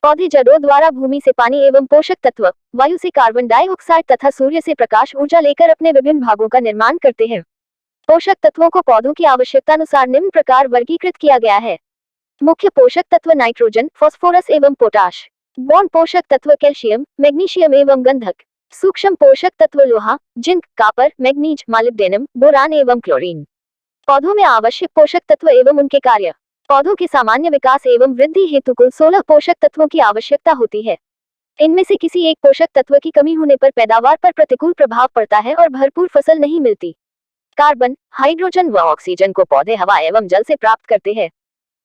पौधे जड़ों द्वारा भूमि से पानी एवं पोषक तत्व, वायु से कार्बन डाइऑक्साइड तथा सूर्य से प्रकाश ऊर्जा लेकर अपने विभिन्न भागों का निर्माण करते हैं। पोषक तत्वों को पौधों की आवश्यकता अनुसार निम्न प्रकार वर्गीकृत किया गया है। मुख्य पोषक तत्व नाइट्रोजन, फास्फोरस एवं पोटाश। गौण पोषक तत्व कैल्शियम, मैग्नीशियम एवं गंधक। सूक्ष्म पोषक तत्व लोहा, zinc, copper, manganese, molybdenum, boron एवं क्लोरीन। पौधों में आवश्यक पोषक तत्व एवं उनके कार्य। पौधों के सामान्य विकास एवं वृद्धि हेतु कुल 16 पोषक तत्वों की आवश्यकता होती है। इनमें से किसी एक पोषक तत्व की कमी होने पर पैदावार पर प्रतिकूल प्रभाव पड़ता है और भरपूर फसल नहीं मिलती। कार्बन, हाइड्रोजन व ऑक्सीजन को पौधे हवा एवं जल से प्राप्त करते हैं।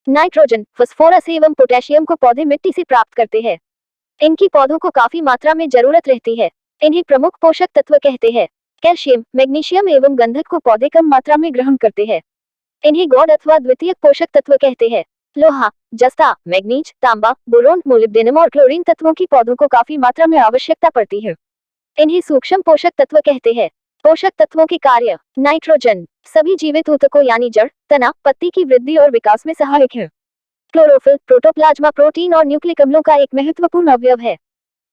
नाइट्रोजन, फास्फोरस एवं पोटेशियम को पौधे मिट्टी से प्राप्त करते हैं। इनकी पौधों को काफी मात्रा में जरूरत रहती है। इन्हें प्रमुख पोषक तत्व कहते हैं। कैल्शियम, मैग्नीशियम एवं गंधक को पौधे कम मात्रा में ग्रहण करते हैं। इन्हें गौण अथवा द्वितीयक पोषक तत्व कहते हैं। लोहा, जस्ता, मैग्नीज, तांबा, बोरोन, मोलिब्डेनम और क्लोरीन तत्वों की पौधों को काफी मात्रा में आवश्यकता पड़ती है। इन्हें सूक्ष्म पोषक तत्व कहते हैं। पोषक तत्वों के कार्य। नाइट्रोजन सभी जीवित ऊतकों यानी जड़, तना, पत्ती की वृद्धि और विकास में सहायक है। क्लोरोफिल प्रोटोप्लाज्मा प्रोटीन और न्यूक्लिक अम्लों का एक महत्वपूर्ण अवयव है।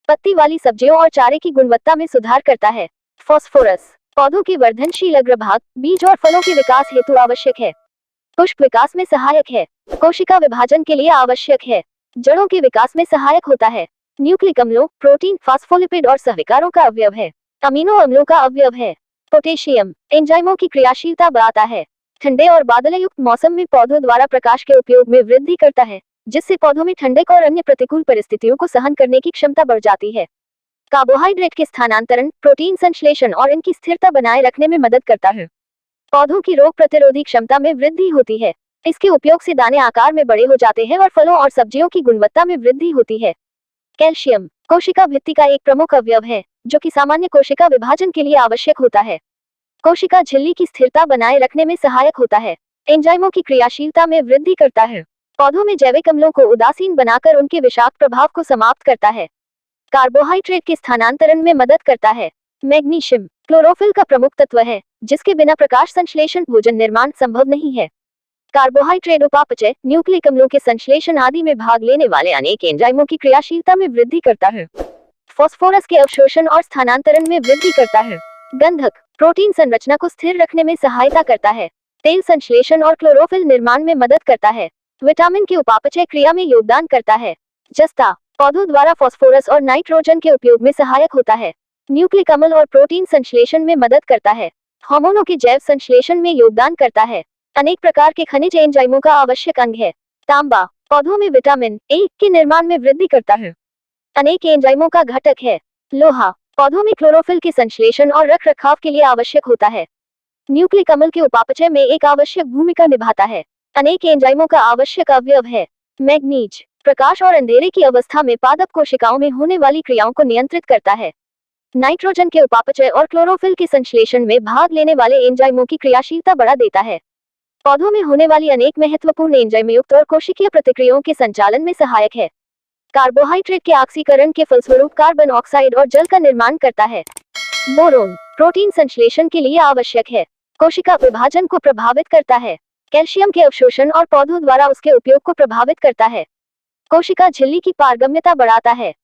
पत्ती वाली सब्जियों और चारे की गुणवत्ता में सुधार करता है। फास्फोरस पौधों के वर्धनशील अग्रभाग, बीज और फलों के विकास हेतु आवश्यक है। पुष्प विकास में सहायक है। कोशिका विभाजन के लिए आवश्यक है। जड़ों के विकास में सहायक होता है। न्यूक्लिक अम्लों, प्रोटीन, फास्फोलिपिड और सहविकारों का अवयव है। अमीनो अम्लों का अवयव है। पोटेशियम एंजाइमों की क्रियाशीलता बढ़ाता है। ठंडे और बादलयुक्त मौसम में पौधों द्वारा प्रकाश के उपयोग में वृद्धि करता है, जिससे पौधों में ठंडक और अन्य प्रतिकूल परिस्थितियों को सहन करने की क्षमता बढ़ जाती है। कार्बोहाइड्रेट के स्थानांतरण, प्रोटीन संश्लेषण और इनकी स्थिरता बनाए रखने में मदद करता है। पौधों की रोग प्रतिरोधी क्षमता में वृद्धि होती है। इसके उपयोग से दाने आकार में बड़े हो जाते हैं और फलों और सब्जियों की गुणवत्ता में वृद्धि होती है। कैल्शियम कोशिका भित्ति का एक प्रमुख अवयव है, जो कि सामान्य कोशिका विभाजन के लिए आवश्यक होता है। कोशिका झिल्ली की स्थिरता बनाए रखने में सहायक होता है। एंजाइमों की क्रियाशीलता में वृद्धि करता है। पौधों में जैविक अम्लों को उदासीन बनाकर उनके विषाक्त प्रभाव को समाप्त करता है। कार्बोहाइड्रेट के स्थानांतरण में मदद करता है। मैग्नीशियम क्लोरोफिल का प्रमुख तत्व है, जिसके बिना प्रकाश संश्लेषण भोजन निर्माण संभव नहीं है। कार्बोहाइड्रेट उपापचय, न्यूक्लिक अम्लों के संश्लेषण आदि में भाग लेने वाले अनेक एंजाइमों की क्रियाशीलता में वृद्धि करता है। फास्फोरस के अवशोषण और स्थानांतरण में वृद्धि करता है। गंधक प्रोटीन संरचना को स्थिर रखने में सहायता करता है। तेल संश्लेषण और क्लोरोफिल निर्माण में मदद करता है। विटामिन की उपापचय क्रिया में योगदान करता है। जस्ता पौधों द्वारा फास्फोरस और नाइट्रोजन के उपयोग में सहायक होता है। न्यूक्लिक अम्ल और प्रोटीन संश्लेषण में मदद करता है। हार्मोनों के जैव संश्लेषण में योगदान करता है। अनेक प्रकार के खनिज एंजाइमों का आवश्यक अंग है। तांबा पौधों में विटामिन ए के निर्माण में वृद्धि करता है। अनेक एंजाइमों का घटक है। लोहा पौधों में क्लोरोफिल के संश्लेषण और रख रखाव के लिए आवश्यक होता है। न्यूक्लिक अम्ल के उपापचय में एक आवश्यक भूमिका निभाता है। अनेक एंजाइमों का आवश्यक अवयव है। मैग्नीज प्रकाश और अंधेरे की अवस्था में पादप कोशिकाओं में होने वाली क्रियाओं को नियंत्रित करता है। नाइट्रोजन के उपापचय और क्लोरोफिल के संश्लेषण में भाग लेने वाले एंजाइमों की क्रियाशीलता बढ़ा देता है। पौधों में होने वाली अनेक महत्वपूर्ण एंजाइम युक्त और कोशिकीय प्रतिक्रियाओं के संचालन में सहायक है। कार्बोहाइड्रेट के ऑक्सीकरण के फलस्वरूप कार्बन ऑक्साइड और जल का निर्माण करता है। बोरोन प्रोटीन संश्लेषण के लिए आवश्यक है। कोशिका विभाजन को प्रभावित करता है। कैल्शियम के अवशोषण और पौधों द्वारा उसके उपयोग को प्रभावित करता है। कोशिका झिल्ली की पारगम्यता बढ़ाता है।